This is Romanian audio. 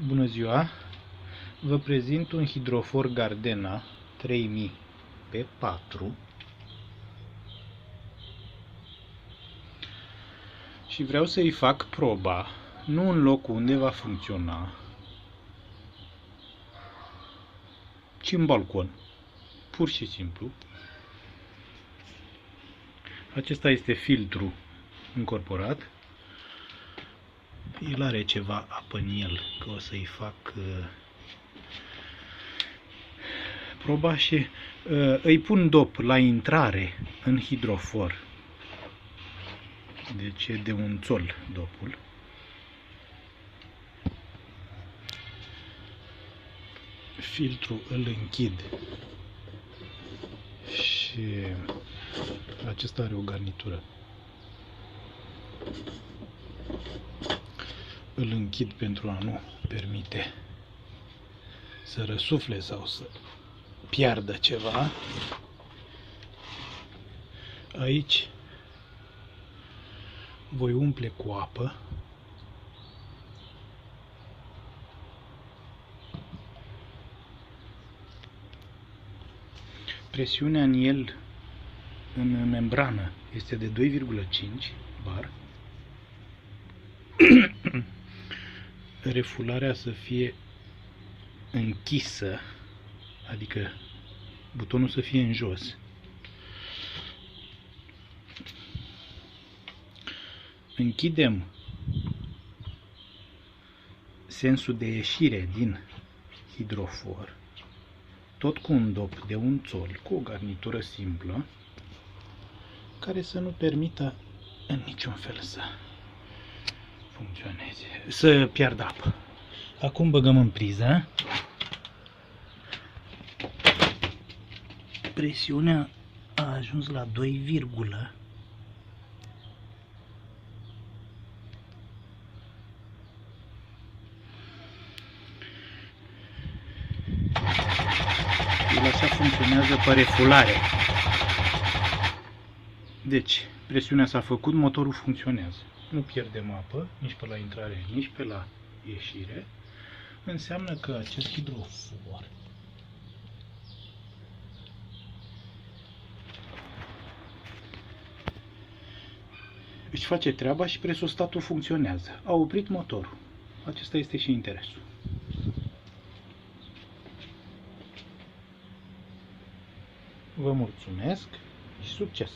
Bună ziua! Vă prezint un hidrofor Gardena 3000 pe 4 și vreau să-i fac proba, nu în locul unde va funcționa, ci în balcon, pur și simplu. Acesta este filtru incorporat. El are ceva apă în el, că o să-i fac proba și îi pun dop la intrare în hidrofor. Deci e de 1 țol dopul. Filtrul îl închid și acesta are o garnitură. Îl închid pentru a nu permite să răsufle sau să piardă ceva. Aici voi umple cu apă. Presiunea în el, în membrană, este de 2,5 bar. Refularea să fie închisă, adică butonul să fie în jos. Închidem sensul de ieșire din hidrofor, tot cu un dop de 1 țol, cu o garnitură simplă, care să nu permită în niciun fel să funcționeze, să piardă apă. Acum băgăm în priză. Presiunea a ajuns la 2, el așa funcționează pe refulare. Deci, presiunea s-a făcut, motorul funcționează. Nu pierdem apă, nici pe la intrare, nici pe la ieșire. Înseamnă că acest hidrofor își face treaba și presostatul funcționează. A oprit motorul. Acesta este și interesul. Vă mulțumesc și succes!